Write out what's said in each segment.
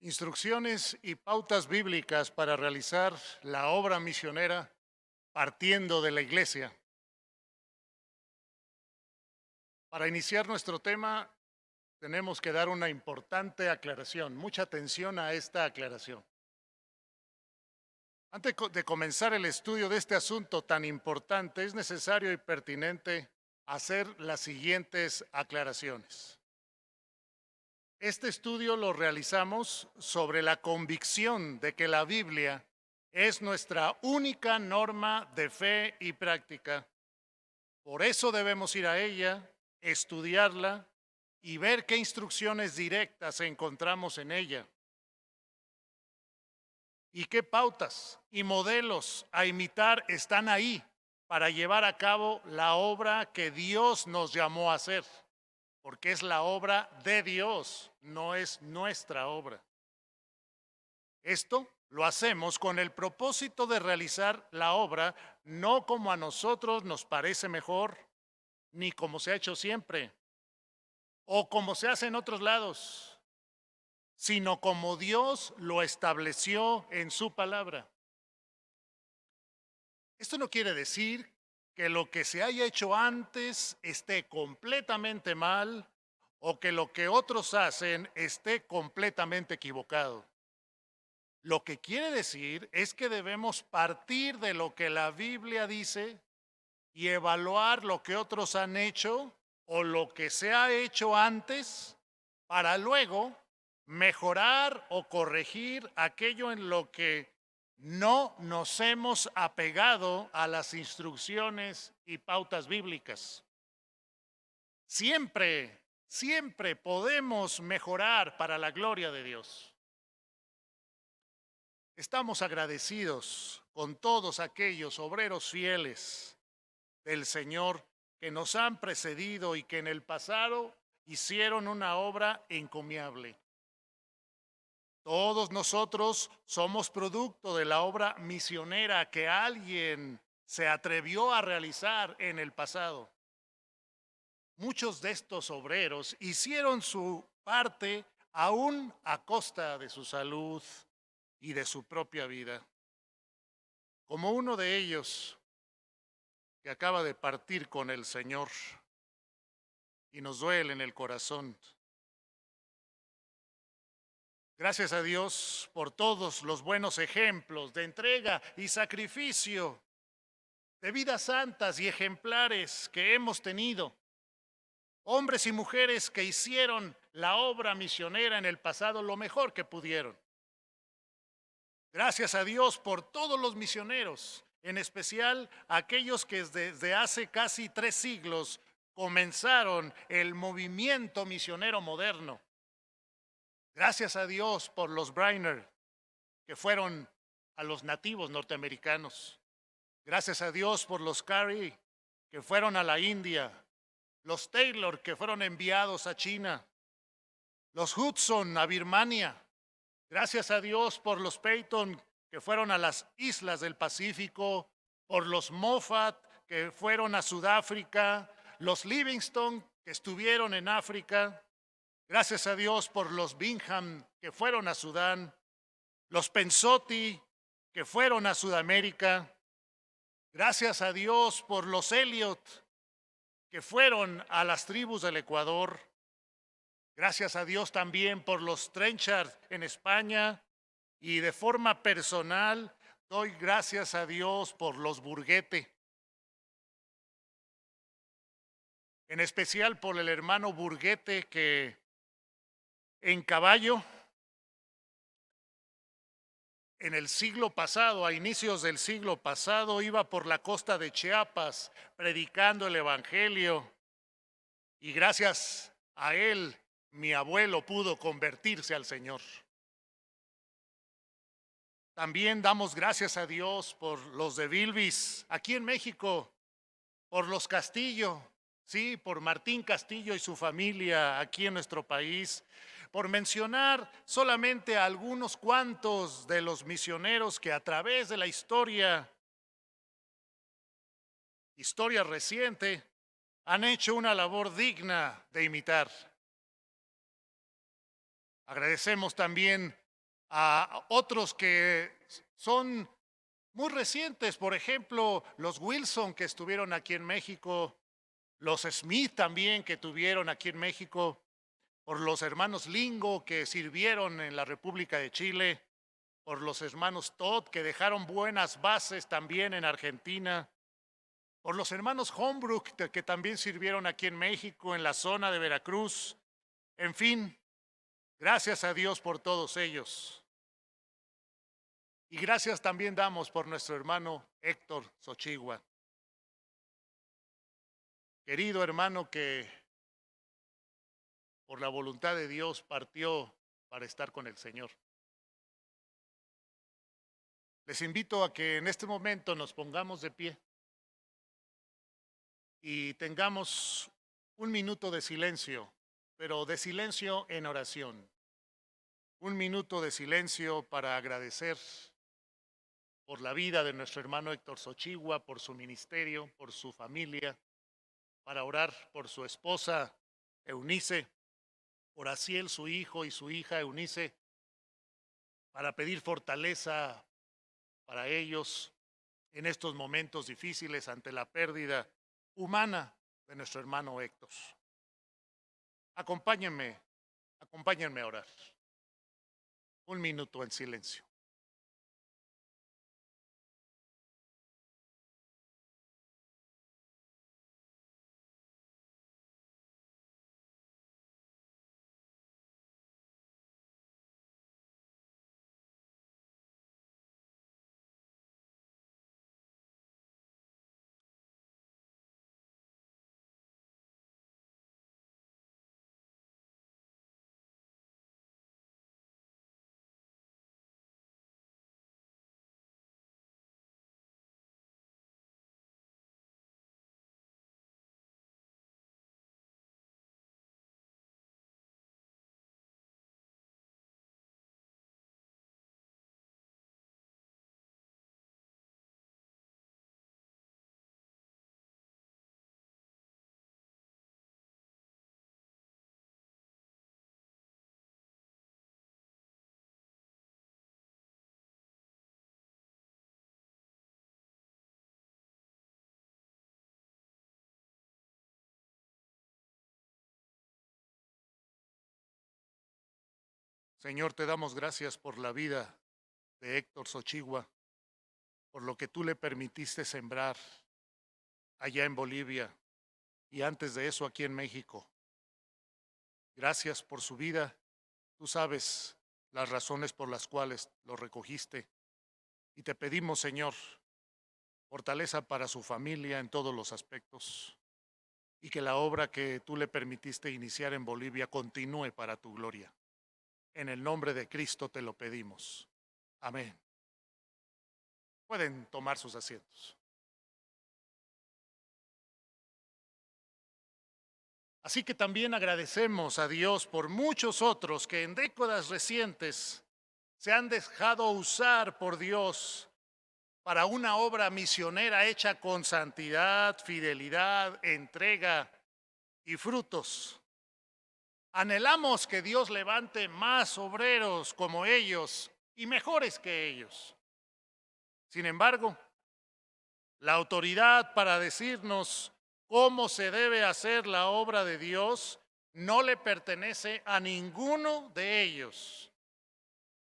Instrucciones y pautas bíblicas para realizar la obra misionera partiendo de la iglesia. Para iniciar nuestro tema, tenemos que dar una importante aclaración. Mucha atención a esta aclaración. Antes de comenzar el estudio de este asunto tan importante, es necesario y pertinente hacer las siguientes aclaraciones. Este estudio lo realizamos sobre la convicción de que la Biblia es nuestra única norma de fe y práctica. Por eso debemos ir a ella, estudiarla y ver qué instrucciones directas encontramos en ella y qué pautas y modelos a imitar están ahí para llevar a cabo la obra que Dios nos llamó a hacer, porque es la obra de Dios, no es nuestra obra. Esto lo hacemos con el propósito de realizar la obra no como a nosotros nos parece mejor, ni como se ha hecho siempre, o como se hace en otros lados, sino como Dios lo estableció en su palabra. Esto no quiere decir que lo que se haya hecho antes esté completamente mal o que lo que otros hacen esté completamente equivocado. Lo que quiere decir es que debemos partir de lo que la Biblia dice y evaluar lo que otros han hecho o lo que se ha hecho antes para luego mejorar o corregir aquello en lo que no nos hemos apegado a las instrucciones y pautas bíblicas. Siempre podemos mejorar para la gloria de Dios. Estamos agradecidos con todos aquellos obreros fieles del Señor que nos han precedido y que en el pasado hicieron una obra encomiable. Todos nosotros somos producto de la obra misionera que alguien se atrevió a realizar en el pasado. Muchos de estos obreros hicieron su parte aún a costa de su salud y de su propia vida. Como uno de ellos que acaba de partir con el Señor y nos duele en el corazón. Gracias a Dios por todos los buenos ejemplos de entrega y sacrificio, de vidas santas y ejemplares que hemos tenido. Hombres y mujeres que hicieron la obra misionera en el pasado lo mejor que pudieron. Gracias a Dios por todos los misioneros, en especial aquellos que desde hace casi 3 siglos comenzaron el movimiento misionero moderno. Gracias a Dios por los Brainer, que fueron a los nativos norteamericanos. Gracias a Dios por los Carey, que fueron a la India. Los Taylor, que fueron enviados a China. Los Hudson a Birmania. Gracias a Dios por los Peyton, que fueron a las islas del Pacífico. Por los Moffat, que fueron a Sudáfrica. Los Livingston, que estuvieron en África. Gracias a Dios por los Bingham, que fueron a Sudán. Los Pensotti, que fueron a Sudamérica. Gracias a Dios por los Elliot, que fueron a las tribus del Ecuador. Gracias a Dios también por los Trenchard en España. Y de forma personal, doy gracias a Dios por los Burguete. En especial por el hermano Burguete que en caballo, en el siglo pasado, a inicios del siglo pasado, iba por la costa de Chiapas predicando el Evangelio y gracias a él mi abuelo pudo convertirse al Señor. También damos gracias a Dios por los de Vilvis, aquí en México, por los Castillo, sí, por Martín Castillo y su familia aquí en nuestro país, por mencionar solamente a algunos cuantos de los misioneros que a través de la historia reciente, han hecho una labor digna de imitar. Agradecemos también a otros que son muy recientes, por ejemplo, los Wilson que estuvieron aquí en México, los Smith también que tuvieron aquí en México, por los hermanos Lingo que sirvieron en la República de Chile, por los hermanos Todd que dejaron buenas bases también en Argentina, por los hermanos Holmbrook que también sirvieron aquí en México, en la zona de Veracruz. En fin, gracias a Dios por todos ellos. Y gracias también damos por nuestro hermano Héctor Xochigua, querido hermano que por la voluntad de Dios partió para estar con el Señor. Les invito a que en este momento nos pongamos de pie y tengamos un minuto de silencio, pero de silencio en oración. Un minuto de silencio para agradecer por la vida de nuestro hermano Héctor Xochigua, por su ministerio, por su familia, para orar por su esposa Eunice, por Asiel, su hijo, y su hija Eunice, para pedir fortaleza para ellos en estos momentos difíciles ante la pérdida humana de nuestro hermano Héctor. Acompáñenme, acompáñenme a orar. Un minuto en silencio. Señor, te damos gracias por la vida de Héctor Xochigua, por lo que tú le permitiste sembrar allá en Bolivia y antes de eso aquí en México. Gracias por su vida. Tú sabes las razones por las cuales lo recogiste. Y te pedimos, Señor, fortaleza para su familia en todos los aspectos y que la obra que tú le permitiste iniciar en Bolivia continúe para tu gloria. En el nombre de Cristo te lo pedimos. Amén. Pueden tomar sus asientos. Así que también agradecemos a Dios por muchos otros que en décadas recientes se han dejado usar por Dios para una obra misionera hecha con santidad, fidelidad, entrega y frutos. Anhelamos que Dios levante más obreros como ellos y mejores que ellos. Sin embargo, la autoridad para decirnos cómo se debe hacer la obra de Dios no le pertenece a ninguno de ellos.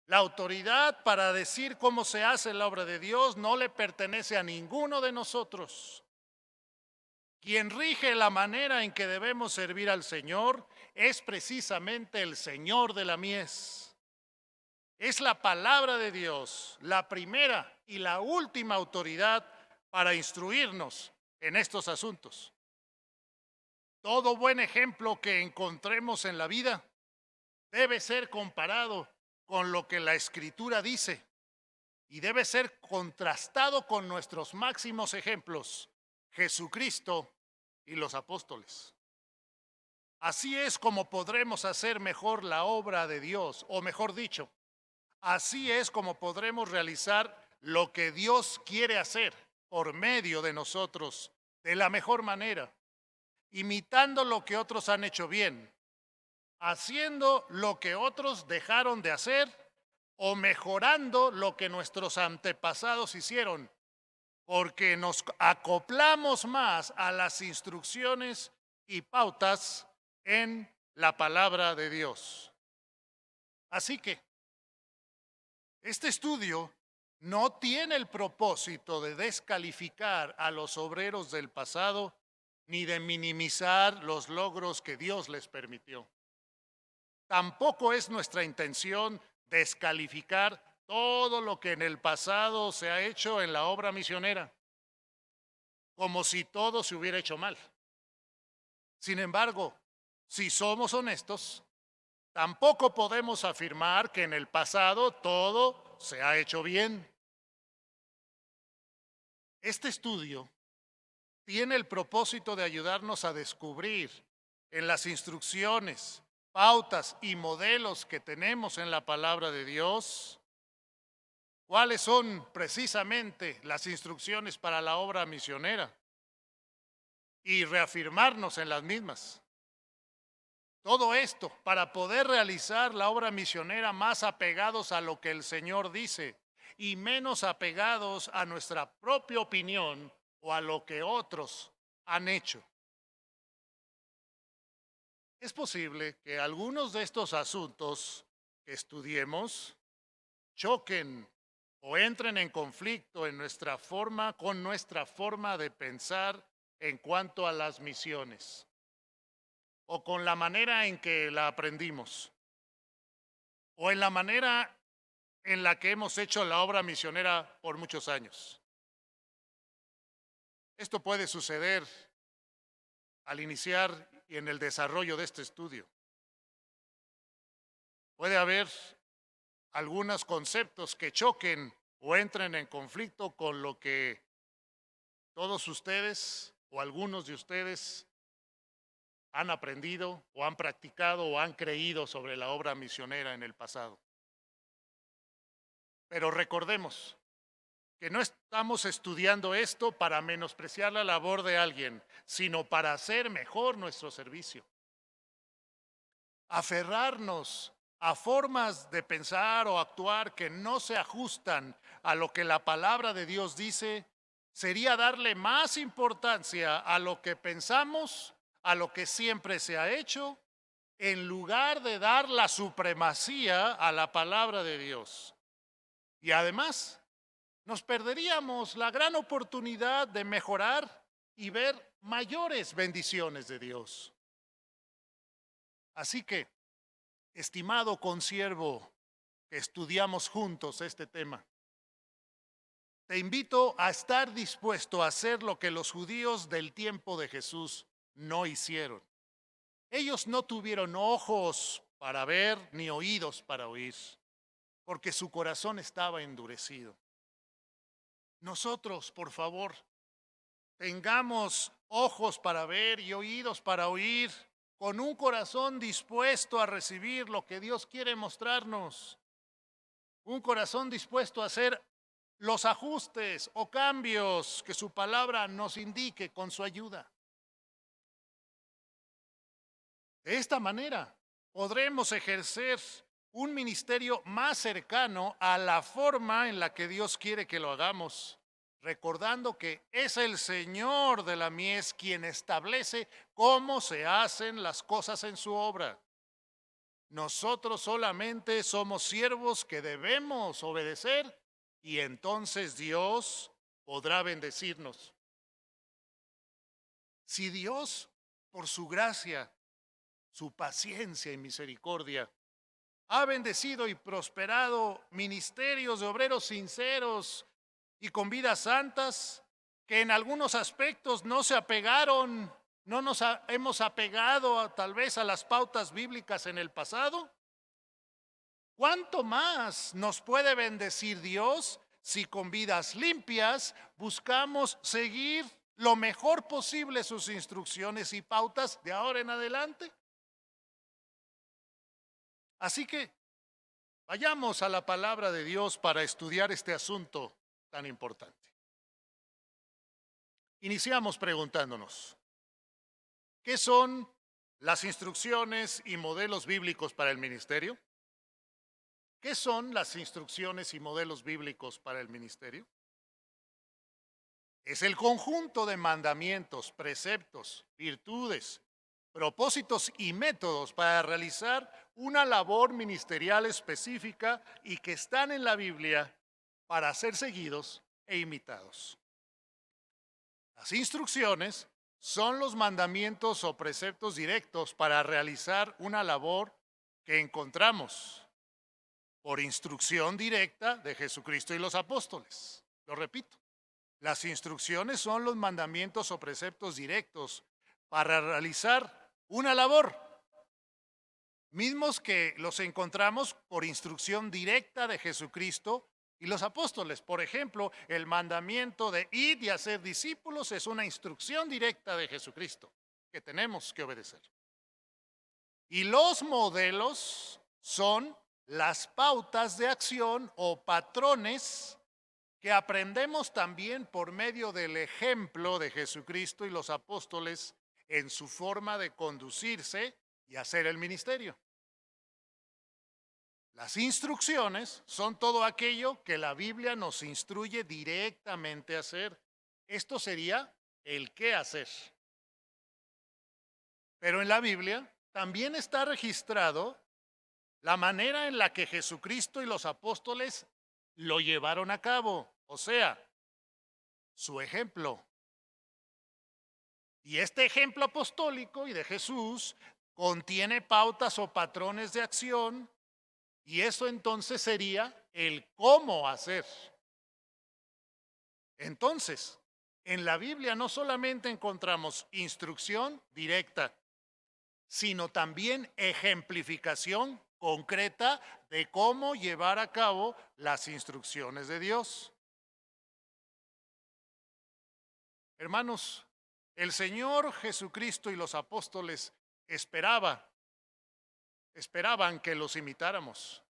La autoridad para decir cómo se hace la obra de Dios no le pertenece a ninguno de nosotros. Quien rige la manera en que debemos servir al Señor es precisamente el Señor de la mies. Es la palabra de Dios, la primera y la última autoridad para instruirnos en estos asuntos. Todo buen ejemplo que encontremos en la vida debe ser comparado con lo que la Escritura dice y debe ser contrastado con nuestros máximos ejemplos, Jesucristo y los apóstoles. Así es como podremos hacer mejor la obra de Dios, o mejor dicho, así es como podremos realizar lo que Dios quiere hacer por medio de nosotros de la mejor manera, imitando lo que otros han hecho bien, haciendo lo que otros dejaron de hacer o mejorando lo que nuestros antepasados hicieron, porque nos acoplamos más a las instrucciones y pautas en la palabra de Dios. Así que este estudio no tiene el propósito de descalificar a los obreros del pasado ni de minimizar los logros que Dios les permitió. Tampoco es nuestra intención descalificar todo lo que en el pasado se ha hecho en la obra misionera, como si todo se hubiera hecho mal. Sin embargo, si somos honestos, tampoco podemos afirmar que en el pasado todo se ha hecho bien. Este estudio tiene el propósito de ayudarnos a descubrir en las instrucciones, pautas y modelos que tenemos en la palabra de Dios cuáles son precisamente las instrucciones para la obra misionera y reafirmarnos en las mismas. Todo esto para poder realizar la obra misionera más apegados a lo que el Señor dice y menos apegados a nuestra propia opinión o a lo que otros han hecho. Es posible que algunos de estos asuntos que estudiemos choquen o entren en conflicto en nuestra forma con nuestra forma de pensar en cuanto a las misiones o con la manera en que la aprendimos o en la manera en la que hemos hecho la obra misionera por muchos años. Esto puede suceder al iniciar y en el desarrollo de este estudio. Puede haber algunos conceptos que choquen o entren en conflicto con lo que todos ustedes o algunos de ustedes han aprendido o han practicado o han creído sobre la obra misionera en el pasado. Pero recordemos que no estamos estudiando esto para menospreciar la labor de alguien, sino para hacer mejor nuestro servicio. Aferrarnos a formas de pensar o actuar que no se ajustan a lo que la palabra de Dios dice sería darle más importancia a lo que pensamos, a lo que siempre se ha hecho, en lugar de dar la supremacía a la palabra de Dios. Y además, nos perderíamos la gran oportunidad de mejorar y ver mayores bendiciones de Dios. Así que, estimado consiervo, que estudiamos juntos este tema, te invito a estar dispuesto a hacer lo que los judíos del tiempo de Jesús no hicieron. Ellos no tuvieron ojos para ver ni oídos para oír, porque su corazón estaba endurecido. Nosotros, por favor, tengamos ojos para ver y oídos para oír, con un corazón dispuesto a recibir lo que Dios quiere mostrarnos, un corazón dispuesto a hacer los ajustes o cambios que su palabra nos indique con su ayuda. De esta manera podremos ejercer un ministerio más cercano a la forma en la que Dios quiere que lo hagamos, recordando que es el Señor de la mies quien establece cómo se hacen las cosas en su obra. Nosotros solamente somos siervos que debemos obedecer y entonces Dios podrá bendecirnos. Si Dios, por su gracia, su paciencia y misericordia, ha bendecido y prosperado ministerios de obreros sinceros y con vidas santas que en algunos aspectos no se apegaron, no nos hemos apegado tal vez a las pautas bíblicas en el pasado. ¿Cuánto más nos puede bendecir Dios si con vidas limpias buscamos seguir lo mejor posible sus instrucciones y pautas de ahora en adelante? Así que vayamos a la palabra de Dios para estudiar este asunto tan importante. Iniciamos preguntándonos, ¿qué son las instrucciones y modelos bíblicos para el ministerio? ¿Qué son las instrucciones y modelos bíblicos para el ministerio? Es el conjunto de mandamientos, preceptos, virtudes, propósitos y métodos para realizar una labor ministerial específica y que están en la Biblia para ser seguidos e imitados. Las instrucciones son los mandamientos o preceptos directos para realizar una labor que encontramos por instrucción directa de Jesucristo y los apóstoles. Lo repito. Las instrucciones son los mandamientos o preceptos directos para realizar una labor, mismos que los encontramos por instrucción directa de Jesucristo y los apóstoles. Por ejemplo, el mandamiento de ir y hacer discípulos es una instrucción directa de Jesucristo que tenemos que obedecer. Y los modelos son las pautas de acción o patrones que aprendemos también por medio del ejemplo de Jesucristo y los apóstoles en su forma de conducirse y hacer el ministerio. Las instrucciones son todo aquello que la Biblia nos instruye directamente a hacer. Esto sería el qué hacer. Pero en la Biblia también está registrado la manera en la que Jesucristo y los apóstoles lo llevaron a cabo, o sea, su ejemplo. Y este ejemplo apostólico y de Jesús contiene pautas o patrones de acción y eso entonces sería el cómo hacer. Entonces, en la Biblia no solamente encontramos instrucción directa, sino también ejemplificación concreta de cómo llevar a cabo las instrucciones de Dios. Hermanos, el Señor Jesucristo y los apóstoles esperaban que los imitáramos.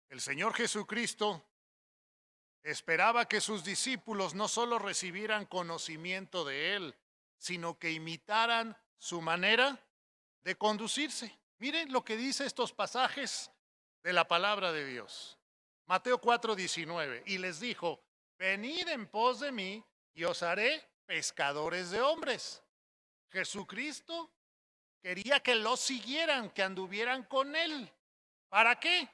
El Señor Jesucristo esperaba que sus discípulos no solo recibieran conocimiento de Él, sino que imitaran su manera de conducirse. Miren lo que dice estos pasajes de la palabra de Dios. Mateo 4:19. Y les dijo, venid en pos de mí y os haré pescadores de hombres. Jesucristo quería que lo siguieran, que anduvieran con Él. ¿Para qué?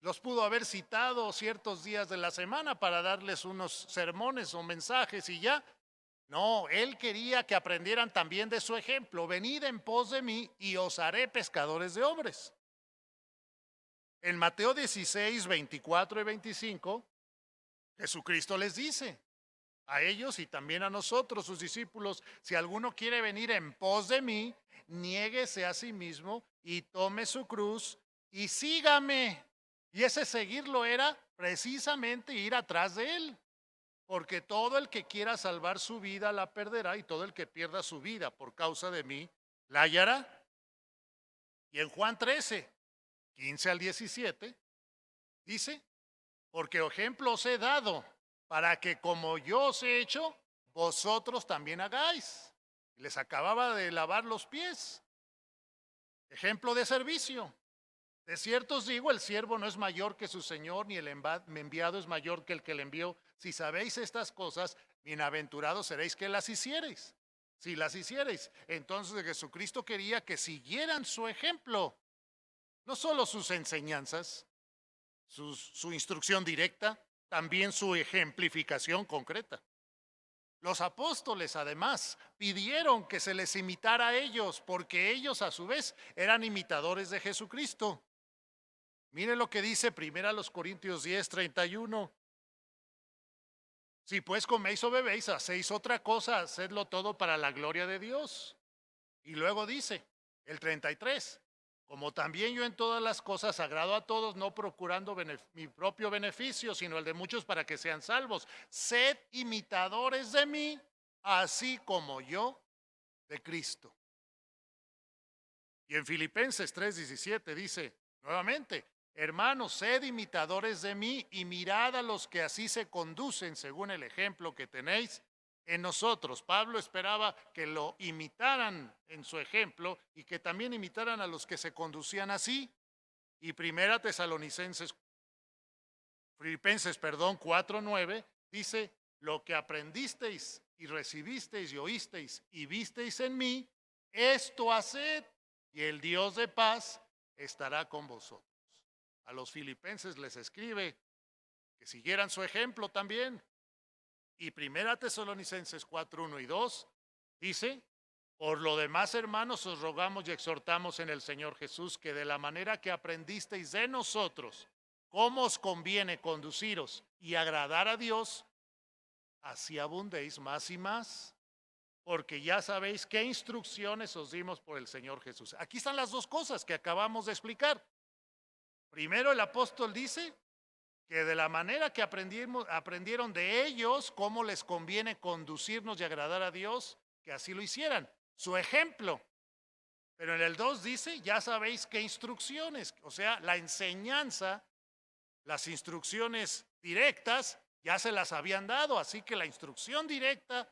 Los pudo haber citado ciertos días de la semana para darles unos sermones o mensajes y ya. No, Él quería que aprendieran también de su ejemplo. Venid en pos de mí y os haré pescadores de hombres. En Mateo 16, 24 y 25, Jesucristo les dice a ellos y también a nosotros, sus discípulos, si alguno quiere venir en pos de mí, niéguese a sí mismo y tome su cruz y sígame. Y ese seguirlo era precisamente ir atrás de él. Porque todo el que quiera salvar su vida la perderá y todo el que pierda su vida por causa de mí la hallará. Y en Juan 13, 15 al 17, dice, porque ejemplo os he dado para que como yo os he hecho, vosotros también hagáis. Les acababa de lavar los pies. Ejemplo de servicio. De cierto os digo, el siervo no es mayor que su señor, ni el enviado es mayor que el que le envió. Si sabéis estas cosas, bienaventurados seréis que las hiciereis. Si las hiciereis, entonces Jesucristo quería que siguieran su ejemplo, no solo sus enseñanzas, su instrucción directa, también su ejemplificación concreta. Los apóstoles además pidieron que se les imitara a ellos, porque ellos a su vez eran imitadores de Jesucristo. Mire lo que dice 1 Corintios 10:31. Si pues coméis o bebéis, hacéis otra cosa, hacedlo todo para la gloria de Dios. Y luego dice el 33, como también yo en todas las cosas agrado a todos, no procurando mi propio beneficio, sino el de muchos para que sean salvos. Sed imitadores de mí, así como yo de Cristo. Y en Filipenses 3:17 dice nuevamente, hermanos, sed imitadores de mí y mirad a los que así se conducen según el ejemplo que tenéis en nosotros. Pablo esperaba que lo imitaran en su ejemplo y que también imitaran a los que se conducían así. Y Filipenses, 4:9 dice, lo que aprendisteis y recibisteis y oísteis y visteis en mí, esto haced, y el Dios de paz estará con vosotros. A los filipenses les escribe que siguieran su ejemplo también. Y Primera Tesalonicenses 4:1 y 2 dice, por lo demás, hermanos, os rogamos y exhortamos en el Señor Jesús que de la manera que aprendisteis de nosotros, cómo os conviene conduciros y agradar a Dios, así abundéis más y más, porque ya sabéis qué instrucciones os dimos por el Señor Jesús. Aquí están las dos cosas que acabamos de explicar. Primero, el apóstol dice que de la manera que aprendieron de ellos cómo les conviene conducirnos y agradar a Dios, que así lo hicieran. Su ejemplo. Pero en el 2 dice, ya sabéis qué instrucciones, o sea, la enseñanza, las instrucciones directas ya se las habían dado, así que la instrucción directa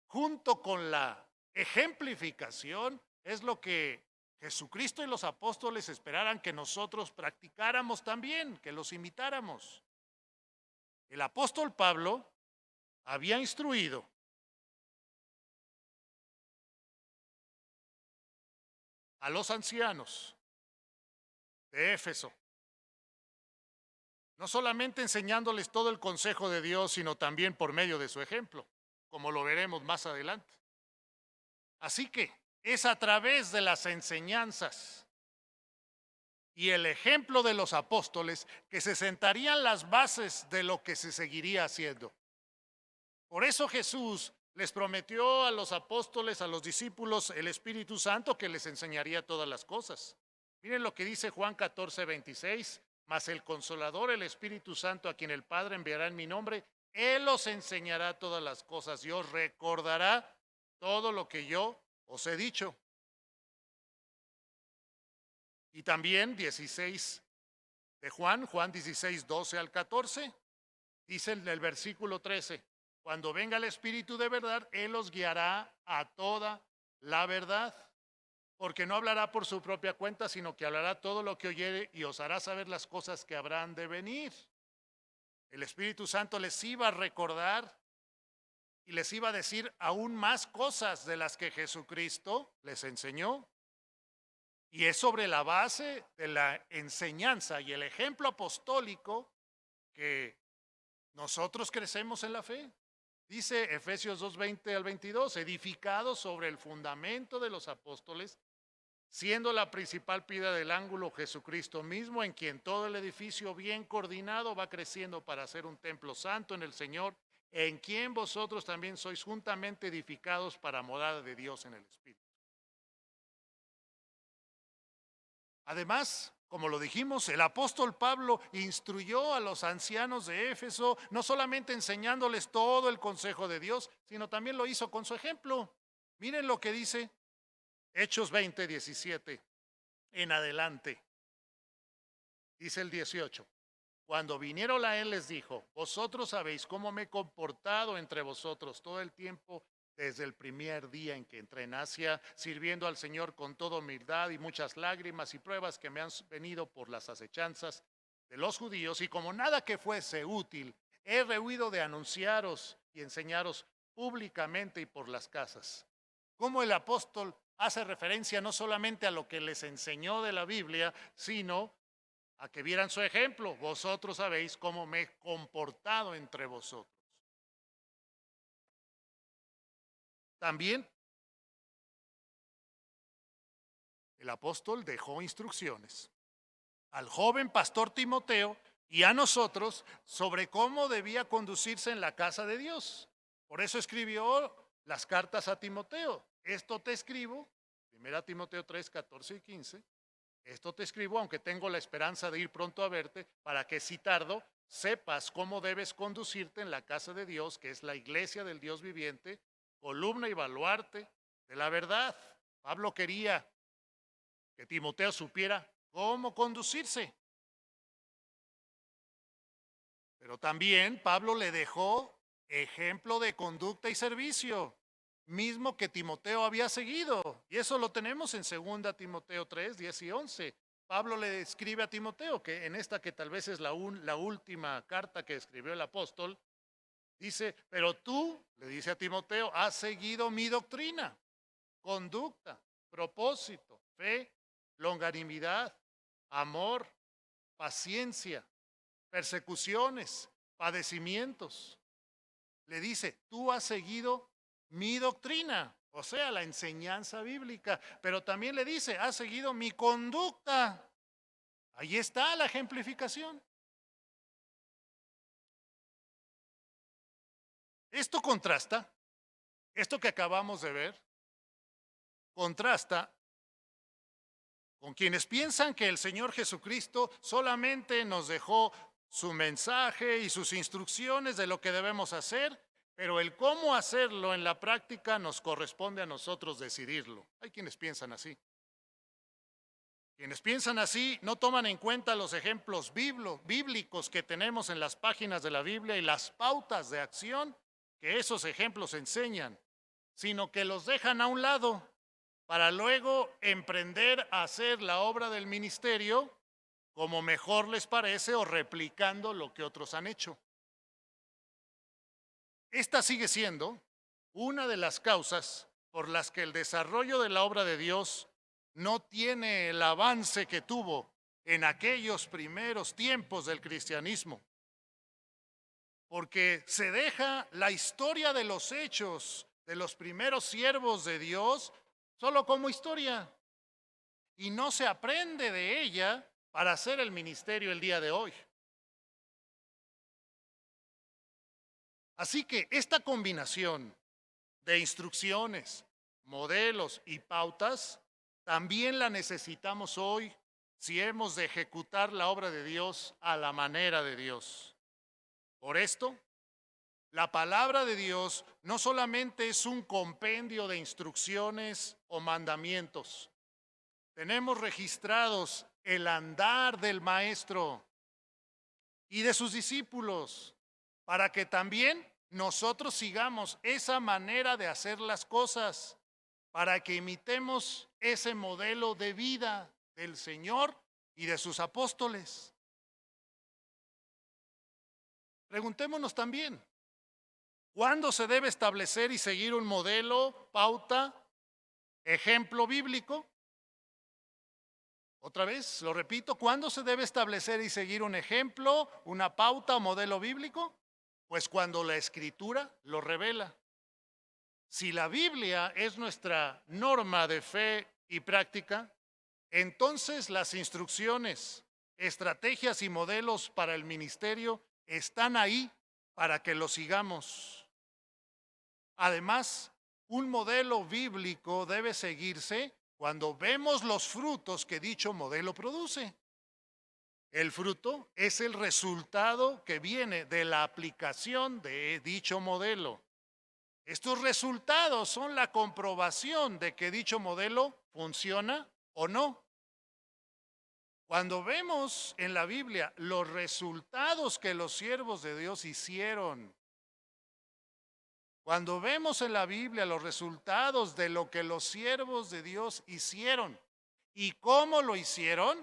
junto con la ejemplificación es lo que Jesucristo y los apóstoles esperaran que nosotros practicáramos también, que los imitáramos. El apóstol Pablo había instruido a los ancianos de Éfeso, no solamente enseñándoles todo el consejo de Dios, sino también por medio de su ejemplo, como lo veremos más adelante. Así que es a través de las enseñanzas y el ejemplo de los apóstoles que se sentarían las bases de lo que se seguiría haciendo. Por eso Jesús les prometió a los apóstoles, a los discípulos, el Espíritu Santo que les enseñaría todas las cosas. Miren lo que dice Juan 14:26, mas el Consolador, el Espíritu Santo, a quien el Padre enviará en mi nombre, Él os enseñará todas las cosas y os recordará todo lo que yo os he dicho. Y también 16 de Juan 16:12 al 14, dice en el versículo 13, cuando venga el Espíritu de verdad, Él os guiará a toda la verdad, porque no hablará por su propia cuenta, sino que hablará todo lo que oyere y os hará saber las cosas que habrán de venir. El Espíritu Santo les iba a recordar y les iba a decir aún más cosas de las que Jesucristo les enseñó. Y es sobre la base de la enseñanza y el ejemplo apostólico que nosotros crecemos en la fe. Dice Efesios 2:20 al 22, edificados sobre el fundamento de los apóstoles, siendo la principal piedra del ángulo Jesucristo mismo, en quien todo el edificio bien coordinado va creciendo para ser un templo santo en el Señor, en quien vosotros también sois juntamente edificados para morada de Dios en el Espíritu. Además, como lo dijimos, el apóstol Pablo instruyó a los ancianos de Éfeso, no solamente enseñándoles todo el consejo de Dios, sino también lo hizo con su ejemplo. Miren lo que dice Hechos 20:17 en adelante. Dice el 18. Cuando vinieron a él les dijo, vosotros sabéis cómo me he comportado entre vosotros todo el tiempo desde el primer día en que entré en Asia, sirviendo al Señor con toda humildad y muchas lágrimas y pruebas que me han venido por las acechanzas de los judíos, y como nada que fuese útil, he rehuido de anunciaros y enseñaros públicamente y por las casas. Como el apóstol hace referencia no solamente a lo que les enseñó de la Biblia, sino a que vieran su ejemplo. Vosotros sabéis cómo me he comportado entre vosotros. También el apóstol dejó instrucciones al joven pastor Timoteo y a nosotros sobre cómo debía conducirse en la casa de Dios. Por eso escribió las cartas a Timoteo. Esto te escribo, 1 Timoteo 3, 14 y 15. Esto te escribo, aunque tengo la esperanza de ir pronto a verte, para que si tardo, sepas cómo debes conducirte en la casa de Dios, que es la iglesia del Dios viviente, columna y baluarte de la verdad. Pablo quería que Timoteo supiera cómo conducirse. Pero también Pablo le dejó ejemplo de conducta y servicio, mismo que Timoteo había seguido. Y eso lo tenemos en 2 Timoteo 3, 10 y 11. Pablo le escribe a Timoteo, que en esta que tal vez es la última carta que escribió el apóstol, dice, pero tú, le dice a Timoteo, has seguido mi doctrina, conducta, propósito, fe, longanimidad, amor, paciencia, persecuciones, padecimientos. Le dice, tú has seguido mi doctrina, o sea, la enseñanza bíblica, pero también le dice, has seguido mi conducta. Ahí está la ejemplificación. Esto contrasta, esto que acabamos de ver, contrasta con quienes piensan que el Señor Jesucristo solamente nos dejó su mensaje y sus instrucciones de lo que debemos hacer, pero el cómo hacerlo en la práctica nos corresponde a nosotros decidirlo. Hay quienes piensan así. Quienes piensan así no toman en cuenta los ejemplos bíblicos que tenemos en las páginas de la Biblia y las pautas de acción que esos ejemplos enseñan, sino que los dejan a un lado para luego emprender a hacer la obra del ministerio como mejor les parece o replicando lo que otros han hecho. Esta sigue siendo una de las causas por las que el desarrollo de la obra de Dios no tiene el avance que tuvo en aquellos primeros tiempos del cristianismo, porque se deja la historia de los hechos de los primeros siervos de Dios solo como historia y no se aprende de ella para hacer el ministerio el día de hoy. Así que esta combinación de instrucciones, modelos y pautas también la necesitamos hoy si hemos de ejecutar la obra de Dios a la manera de Dios. Por esto, la palabra de Dios no solamente es un compendio de instrucciones o mandamientos. Tenemos registrados el andar del Maestro y de sus discípulos para que también nosotros sigamos esa manera de hacer las cosas, para que imitemos ese modelo de vida del Señor y de sus apóstoles. Preguntémonos también, ¿cuándo se debe establecer y seguir un modelo, pauta, ejemplo bíblico? Otra vez, lo repito, ¿cuándo se debe establecer y seguir un ejemplo, una pauta o modelo bíblico? Pues cuando la Escritura lo revela. Si la Biblia es nuestra norma de fe y práctica, entonces las instrucciones, estrategias y modelos para el ministerio están ahí para que lo sigamos. Además, un modelo bíblico debe seguirse cuando vemos los frutos que dicho modelo produce. El fruto es el resultado que viene de la aplicación de dicho modelo. Estos resultados son la comprobación de que dicho modelo funciona o no. Cuando vemos en la Biblia los resultados que los siervos de Dios hicieron, cuando vemos en la Biblia los resultados de lo que los siervos de Dios hicieron y cómo lo hicieron,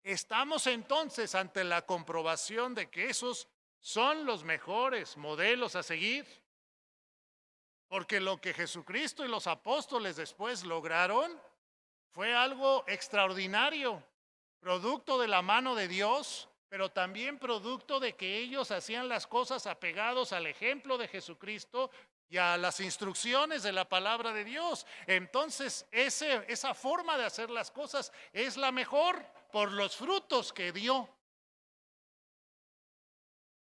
estamos entonces ante la comprobación de que esos son los mejores modelos a seguir. Porque lo que Jesucristo y los apóstoles después lograron fue algo extraordinario, producto de la mano de Dios, pero también producto de que ellos hacían las cosas apegados al ejemplo de Jesucristo y a las instrucciones de la palabra de Dios. Entonces, esa forma de hacer las cosas es la mejor por los frutos que dio.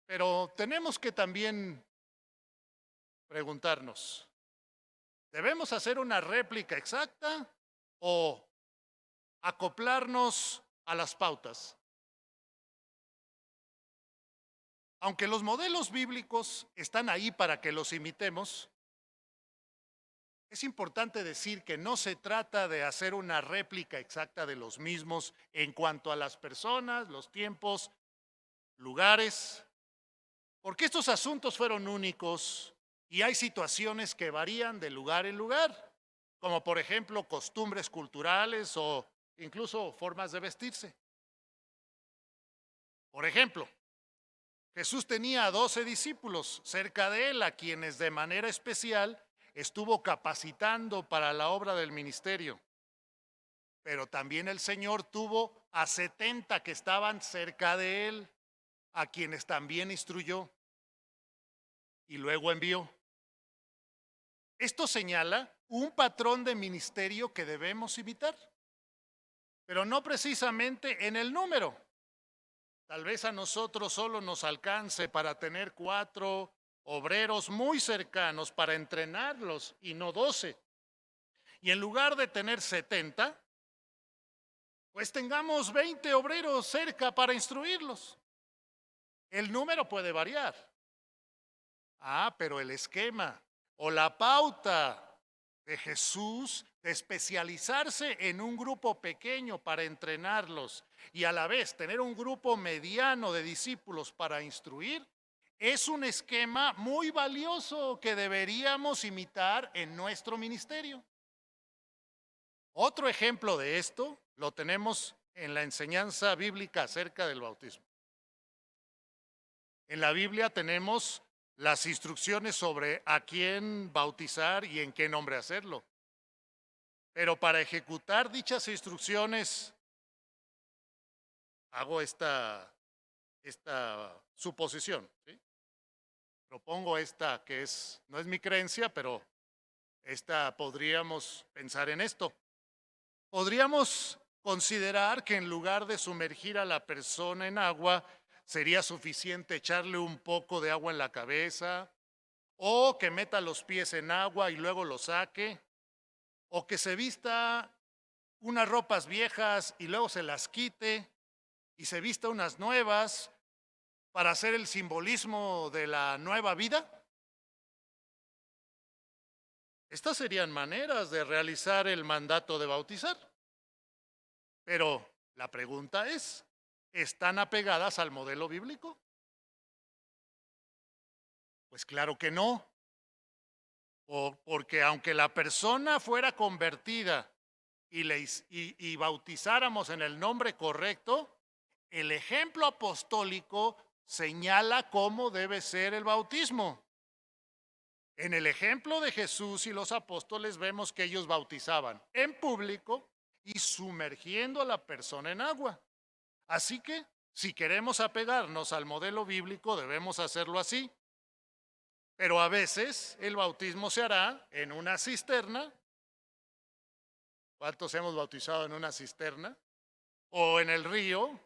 Pero tenemos que también preguntarnos, ¿debemos hacer una réplica exacta o acoplarnos a las pautas? Aunque los modelos bíblicos están ahí para que los imitemos, es importante decir que no se trata de hacer una réplica exacta de los mismos en cuanto a las personas, los tiempos, lugares, porque estos asuntos fueron únicos y hay situaciones que varían de lugar en lugar, como por ejemplo costumbres culturales o incluso formas de vestirse. Por ejemplo, Jesús tenía a 12 discípulos cerca de él, a quienes de manera especial estuvo capacitando para la obra del ministerio. Pero también el Señor tuvo a 70 que estaban cerca de él, a quienes también instruyó y luego envió. Esto señala un patrón de ministerio que debemos imitar, pero no precisamente en el número. Tal vez a nosotros solo nos alcance para tener 4 obreros muy cercanos para entrenarlos y no 12. Y en lugar de tener 70, pues tengamos 20 obreros cerca para instruirlos. El número puede variar. Pero el esquema o la pauta de Jesús de especializarse en un grupo pequeño para entrenarlos y a la vez tener un grupo mediano de discípulos para instruir, es un esquema muy valioso que deberíamos imitar en nuestro ministerio. Otro ejemplo de esto lo tenemos en la enseñanza bíblica acerca del bautismo. En la Biblia tenemos las instrucciones sobre a quién bautizar y en qué nombre hacerlo. Pero para ejecutar dichas instrucciones, hago esta suposición, ¿sí? Propongo esta que no es mi creencia, pero podríamos pensar en esto. Podríamos considerar que en lugar de sumergir a la persona en agua, sería suficiente echarle un poco de agua en la cabeza, o que meta los pies en agua y luego los saque, o que se vista unas ropas viejas y luego se las quite y se vista unas nuevas para hacer el simbolismo de la nueva vida. Estas serían maneras de realizar el mandato de bautizar. Pero la pregunta es, ¿están apegadas al modelo bíblico? Pues claro que no, porque aunque la persona fuera convertida y bautizáramos en el nombre correcto, el ejemplo apostólico señala cómo debe ser el bautismo. En el ejemplo de Jesús y los apóstoles vemos que ellos bautizaban en público y sumergiendo a la persona en agua. Así que, si queremos apegarnos al modelo bíblico, debemos hacerlo así. Pero a veces el bautismo se hará en una cisterna. ¿Cuántos hemos bautizado en una cisterna? O en el río,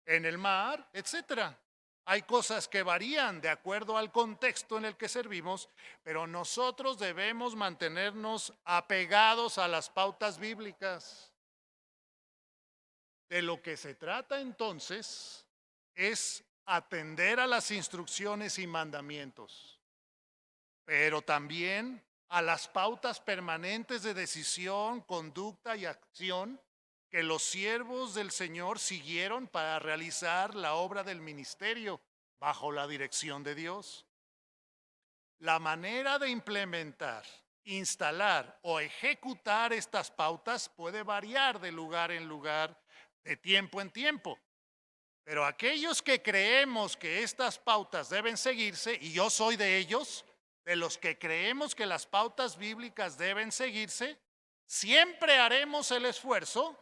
en el mar, etcétera. Hay cosas que varían de acuerdo al contexto en el que servimos, pero nosotros debemos mantenernos apegados a las pautas bíblicas. De lo que se trata entonces es atender a las instrucciones y mandamientos, pero también a las pautas permanentes de decisión, conducta y acción que los siervos del Señor siguieron para realizar la obra del ministerio bajo la dirección de Dios. La manera de implementar, instalar o ejecutar estas pautas puede variar de lugar en lugar, de tiempo en tiempo. Pero aquellos que creemos que estas pautas deben seguirse, y yo soy de ellos, de los que creemos que las pautas bíblicas deben seguirse, siempre haremos el esfuerzo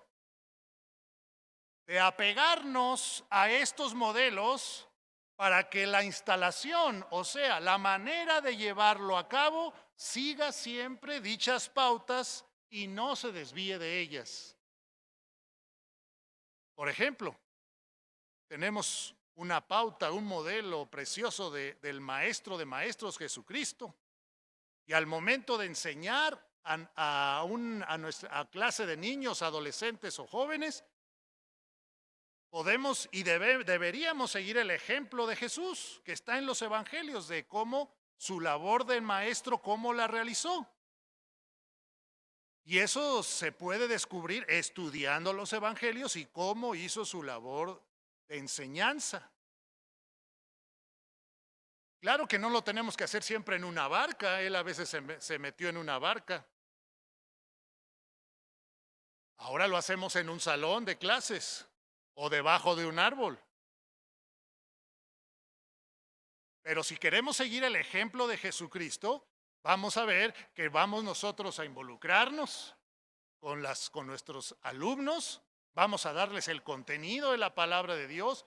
de apegarnos a estos modelos para que la instalación, o sea, la manera de llevarlo a cabo, siga siempre dichas pautas y no se desvíe de ellas. Por ejemplo, tenemos una pauta, un modelo precioso del maestro de maestros, Jesucristo. Y al momento de enseñar a nuestra clase de niños, adolescentes o jóvenes, podemos y deberíamos seguir el ejemplo de Jesús, que está en los evangelios, de cómo su labor de maestro, cómo la realizó. Y eso se puede descubrir estudiando los evangelios y cómo hizo su labor de enseñanza. Claro que no lo tenemos que hacer siempre en una barca, él a veces se metió en una barca. Ahora lo hacemos en un salón de clases o debajo de un árbol. Pero si queremos seguir el ejemplo de Jesucristo, vamos a ver que vamos nosotros a involucrarnos con nuestros alumnos, vamos a darles el contenido de la palabra de Dios,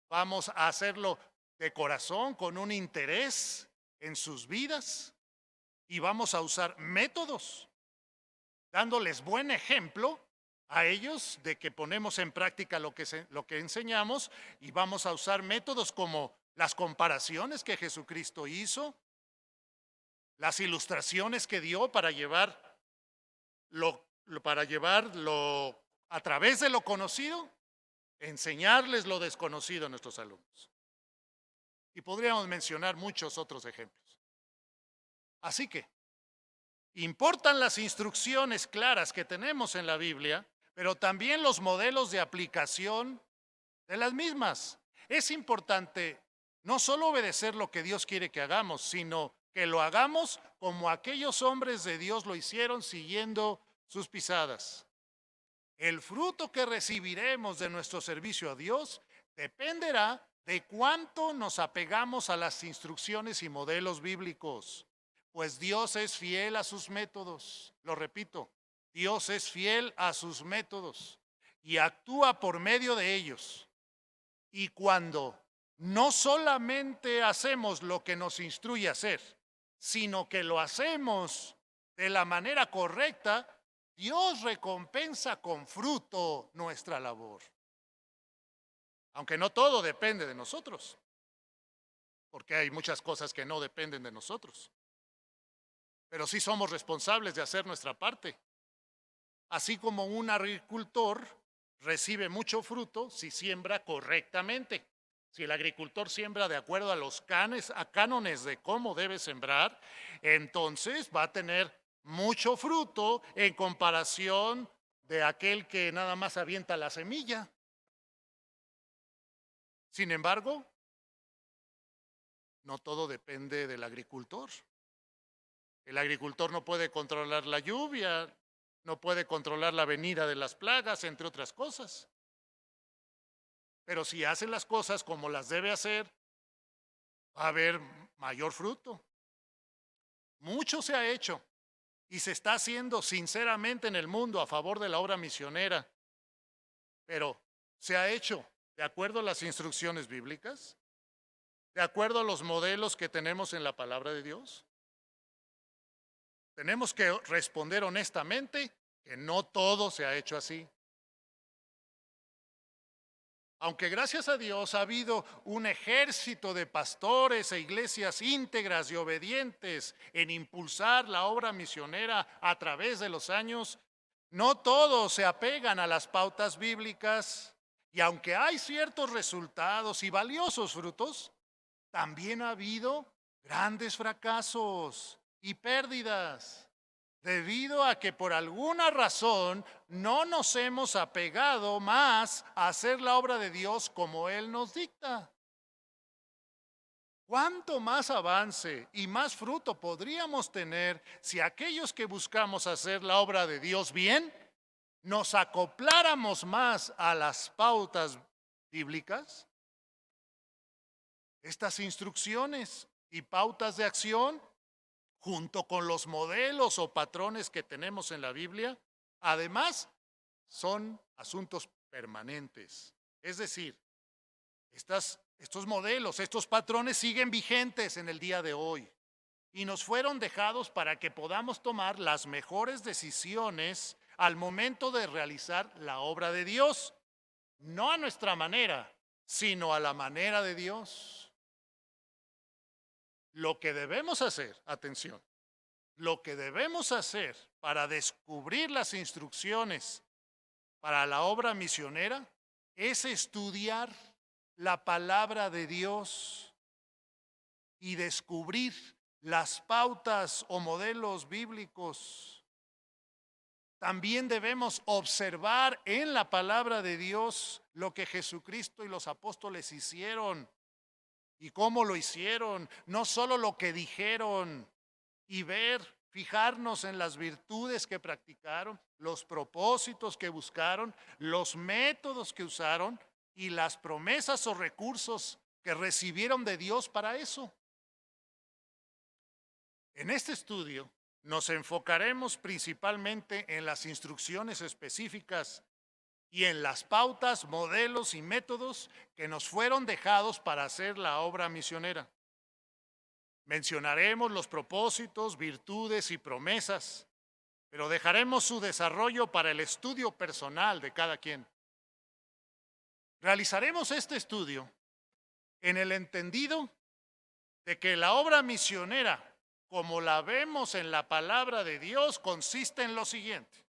vamos a hacerlo de corazón, con un interés en sus vidas, y vamos a usar métodos, dándoles buen ejemplo a ellos de que ponemos en práctica lo que enseñamos, y vamos a usar métodos como las comparaciones que Jesucristo hizo, las ilustraciones que dio para llevarlo a través de lo conocido, enseñarles lo desconocido a nuestros alumnos. Y podríamos mencionar muchos otros ejemplos. Así que importan las instrucciones claras que tenemos en la Biblia, pero también los modelos de aplicación de las mismas. Es importante no solo obedecer lo que Dios quiere que hagamos, sino que lo hagamos como aquellos hombres de Dios lo hicieron, siguiendo sus pisadas. El fruto que recibiremos de nuestro servicio a Dios dependerá de cuánto nos apegamos a las instrucciones y modelos bíblicos, pues Dios es fiel a sus métodos. Lo repito, Dios es fiel a sus métodos y actúa por medio de ellos. Y cuando no solamente hacemos lo que nos instruye a hacer, sino que lo hacemos de la manera correcta, Dios recompensa con fruto nuestra labor. Aunque no todo depende de nosotros, porque hay muchas cosas que no dependen de nosotros. Pero sí somos responsables de hacer nuestra parte. Así como un agricultor recibe mucho fruto si siembra correctamente. Si el agricultor siembra de acuerdo a los cánones de cómo debe sembrar, entonces va a tener mucho fruto en comparación de aquel que nada más avienta la semilla. Sin embargo, no todo depende del agricultor. El agricultor no puede controlar la lluvia, no puede controlar la venida de las plagas, entre otras cosas. Pero si hace las cosas como las debe hacer, va a haber mayor fruto. Mucho se ha hecho y se está haciendo sinceramente en el mundo a favor de la obra misionera, pero se ha hecho de acuerdo a las instrucciones bíblicas, de acuerdo a los modelos que tenemos en la palabra de Dios. Tenemos que responder honestamente que no todo se ha hecho así. Aunque gracias a Dios ha habido un ejército de pastores e iglesias íntegras y obedientes en impulsar la obra misionera a través de los años, no todos se apegan a las pautas bíblicas, y aunque hay ciertos resultados y valiosos frutos, también ha habido grandes fracasos y pérdidas, debido a que por alguna razón no nos hemos apegado más a hacer la obra de Dios como Él nos dicta. ¿Cuánto más avance y más fruto podríamos tener si aquellos que buscamos hacer la obra de Dios bien nos acopláramos más a las pautas bíblicas? Estas instrucciones y pautas de acción, junto con los modelos o patrones que tenemos en la Biblia, además son asuntos permanentes. Es decir, estos modelos, estos patrones siguen vigentes en el día de hoy y nos fueron dejados para que podamos tomar las mejores decisiones al momento de realizar la obra de Dios, no a nuestra manera, sino a la manera de Dios. Lo que debemos hacer, atención, lo que debemos hacer para descubrir las instrucciones para la obra misionera es estudiar la palabra de Dios y descubrir las pautas o modelos bíblicos. También debemos observar en la palabra de Dios lo que Jesucristo y los apóstoles hicieron y cómo lo hicieron, no solo lo que dijeron, y ver fijarnos en las virtudes que practicaron, los propósitos que buscaron, los métodos que usaron y las promesas o recursos que recibieron de Dios para eso. En este estudio nos enfocaremos principalmente en las instrucciones específicas y en las pautas, modelos y métodos que nos fueron dejados para hacer la obra misionera. Mencionaremos los propósitos, virtudes y promesas, pero dejaremos su desarrollo para el estudio personal de cada quien. Realizaremos este estudio en el entendido de que la obra misionera, como la vemos en la palabra de Dios, consiste en lo siguiente.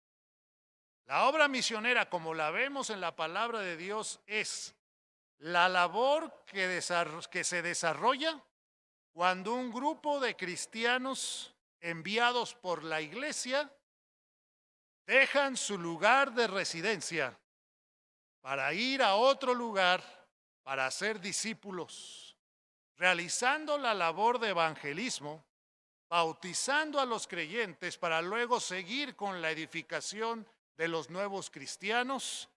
La obra misionera, como la vemos en la palabra de Dios, es la labor que se desarrolla cuando un grupo de cristianos enviados por la iglesia dejan su lugar de residencia para ir a otro lugar para ser discípulos, realizando la labor de evangelismo, bautizando a los creyentes para luego seguir con la edificación de los nuevos cristianos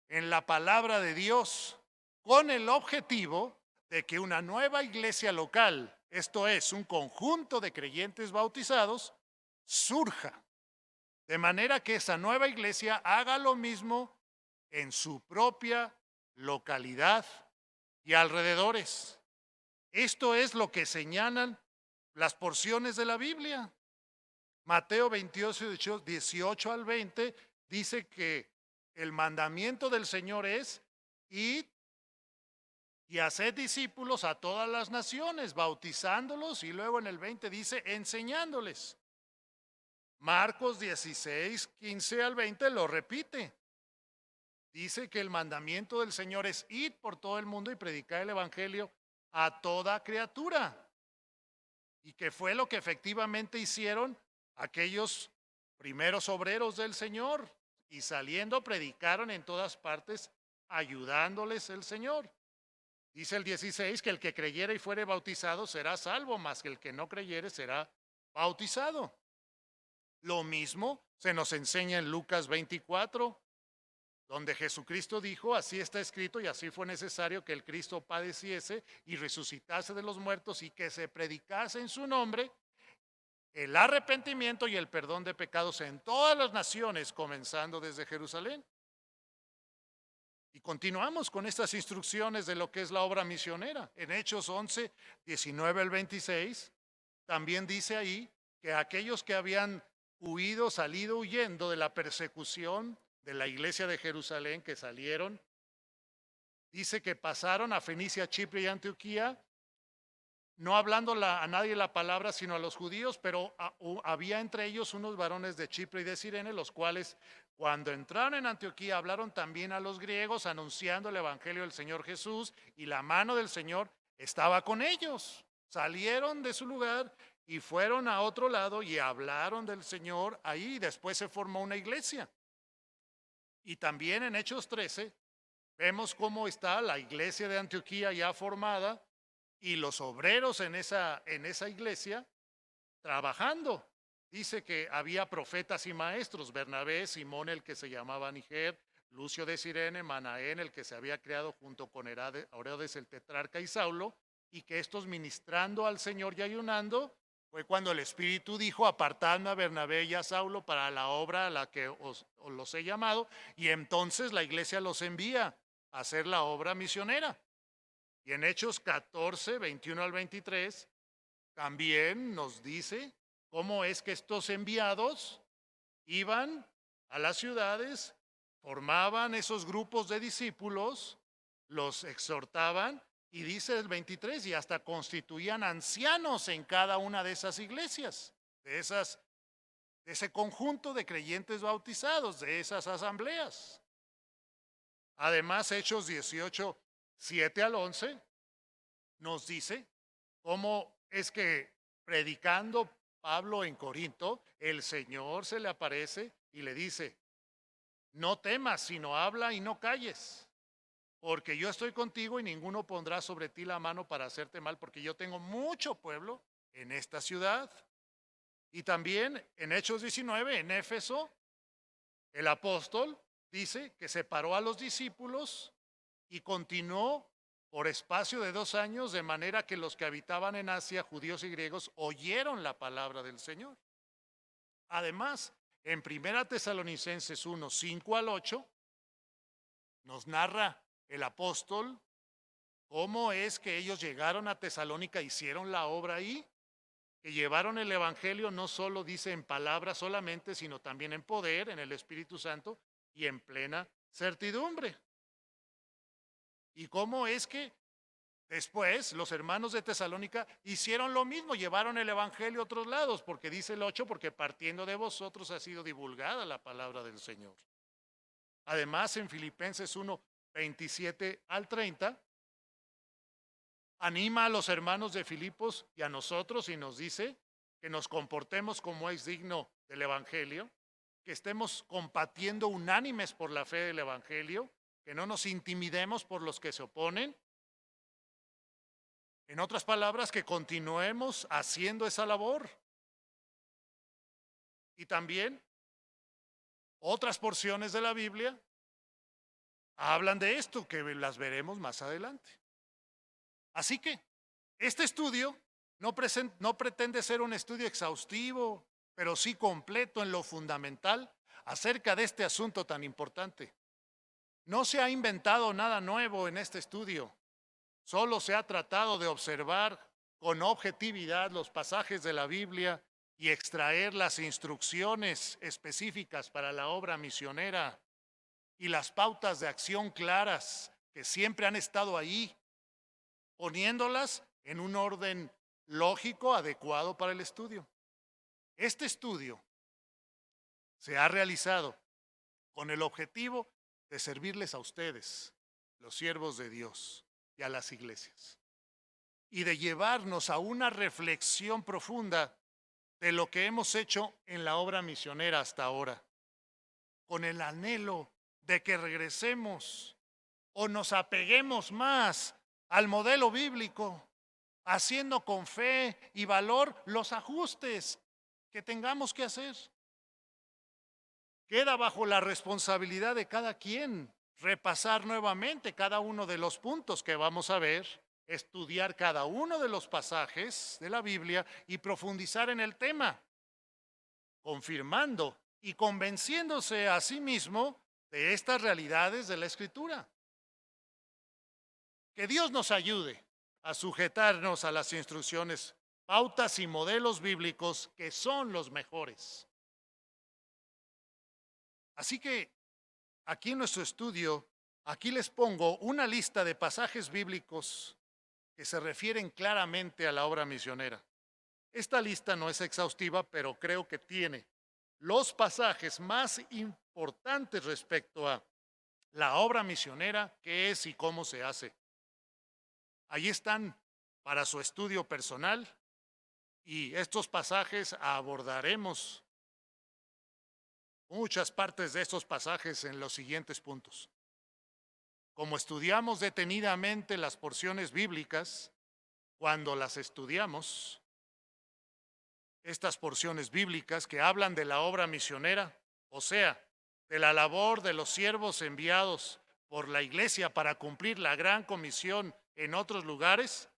en la palabra de Dios, con el objetivo de que una nueva iglesia local, esto es, un conjunto de creyentes bautizados, surja, de manera que esa nueva iglesia haga lo mismo en su propia localidad y alrededores. Esto es lo que señalan las porciones de la Biblia. Mateo 28, 18 al 20 dice que el mandamiento del Señor es: id y haced discípulos a todas las naciones, bautizándolos, y luego en el 20 dice enseñándoles. Marcos 16, 15 al 20 lo repite. Dice que el mandamiento del Señor es id por todo el mundo y predicar el evangelio a toda criatura. Y que fue lo que efectivamente hicieron aquellos primeros obreros del Señor, y saliendo predicaron en todas partes, ayudándoles el Señor. Dice el 16 que el que creyere y fuere bautizado será salvo, mas que el que no creyere será bautizado. Lo mismo se nos enseña en Lucas 24, donde Jesucristo dijo: así está escrito y así fue necesario que el Cristo padeciese y resucitase de los muertos y que se predicase en su nombre el arrepentimiento y el perdón de pecados en todas las naciones, comenzando desde Jerusalén. Y continuamos con estas instrucciones de lo que es la obra misionera. En Hechos 11, 19 al 26, también dice ahí que aquellos que habían huido, salido huyendo de la persecución de la iglesia de Jerusalén, que salieron, dice que pasaron a Fenicia, Chipre y Antioquía, no hablando a nadie la palabra, sino a los judíos, pero había entre ellos unos varones de Chipre y de Cirene, los cuales cuando entraron en Antioquía hablaron también a los griegos, anunciando el evangelio del Señor Jesús, y la mano del Señor estaba con ellos. Salieron de su lugar y fueron a otro lado y hablaron del Señor ahí, y después se formó una iglesia. Y también en Hechos 13 vemos cómo está la iglesia de Antioquía ya formada, y los obreros en esa iglesia trabajando. Dice que había profetas y maestros: Bernabé, Simón el que se llamaba Niger, Lucio de Cirene, Manaén el que se había creado junto con Herodes el tetrarca y Saulo, y que estos, ministrando al Señor y ayunando, fue cuando el Espíritu dijo: apartadme a Bernabé y a Saulo para la obra a la que os los he llamado, y entonces la iglesia los envía a hacer la obra misionera. Y en Hechos 14, 21 al 23, también nos dice cómo es que estos enviados iban a las ciudades, formaban esos grupos de discípulos, los exhortaban, y dice el 23, y hasta constituían ancianos en cada una de esas iglesias, de ese conjunto de creyentes bautizados, de esas asambleas. Además, Hechos 18, 7 al 11, nos dice cómo es que, predicando Pablo en Corinto, el Señor se le aparece y le dice: no temas, sino habla y no calles, porque yo estoy contigo y ninguno pondrá sobre ti la mano para hacerte mal, porque yo tengo mucho pueblo en esta ciudad. Y también en Hechos 19, en Éfeso, el apóstol dice que separó a los discípulos y continuó por espacio de 2 años, de manera que los que habitaban en Asia, judíos y griegos, oyeron la palabra del Señor. Además, en Primera Tesalonicenses 1, 5 al 8, nos narra el apóstol cómo es que ellos llegaron a Tesalónica, hicieron la obra ahí, que llevaron el evangelio, no solo dice en palabras solamente, sino también en poder, en el Espíritu Santo y en plena certidumbre. Y cómo es que después los hermanos de Tesalónica hicieron lo mismo, llevaron el evangelio a otros lados, porque dice el 8, porque partiendo de vosotros ha sido divulgada la palabra del Señor. Además, en Filipenses 1, 27 al 30, anima a los hermanos de Filipos y a nosotros y nos dice que nos comportemos como es digno del Evangelio, que estemos combatiendo unánimes por la fe del Evangelio, que no nos intimidemos por los que se oponen. En otras palabras, que continuemos haciendo esa labor. Y también otras porciones de la Biblia hablan de esto, que las veremos más adelante. Así que este estudio no pretende ser un estudio exhaustivo, pero sí completo en lo fundamental acerca de este asunto tan importante. No se ha inventado nada nuevo en este estudio, solo se ha tratado de observar con objetividad los pasajes de la Biblia y extraer las instrucciones específicas para la obra misionera y las pautas de acción claras que siempre han estado ahí, poniéndolas en un orden lógico adecuado para el estudio. Este estudio se ha realizado con el objetivo de servirles a ustedes, los siervos de Dios, y a las iglesias, y de llevarnos a una reflexión profunda de lo que hemos hecho en la obra misionera hasta ahora, con el anhelo de que regresemos o nos apeguemos más al modelo bíblico, haciendo con fe y valor los ajustes que tengamos que hacer. Queda bajo la responsabilidad de cada quien repasar nuevamente cada uno de los puntos que vamos a ver, estudiar cada uno de los pasajes de la Biblia y profundizar en el tema, confirmando y convenciéndose a sí mismo de estas realidades de la Escritura. Que Dios nos ayude a sujetarnos a las instrucciones, pautas y modelos bíblicos que son los mejores. Así que aquí en nuestro estudio, aquí les pongo una lista de pasajes bíblicos que se refieren claramente a la obra misionera. Esta lista no es exhaustiva, pero creo que tiene los pasajes más importantes respecto a la obra misionera, qué es y cómo se hace. Ahí están para su estudio personal y estos pasajes abordaremos muchas partes de estos pasajes en los siguientes puntos. Como estudiamos detenidamente las porciones bíblicas, cuando las estudiamos, estas porciones bíblicas que hablan de la obra misionera, o sea, de la labor de los siervos enviados por la iglesia para cumplir la gran comisión en otros lugares,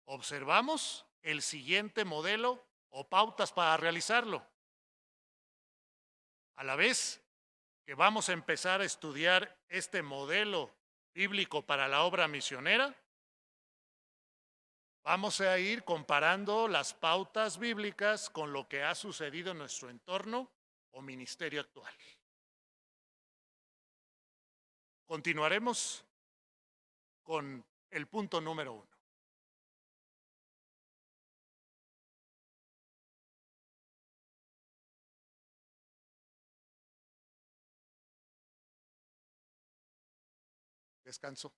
observamos el siguiente modelo o pautas para realizarlo. A la vez que vamos a empezar a estudiar este modelo bíblico para la obra misionera, vamos a ir comparando las pautas bíblicas con lo que ha sucedido en nuestro entorno o ministerio actual. Continuaremos con el punto número 1. Descanso.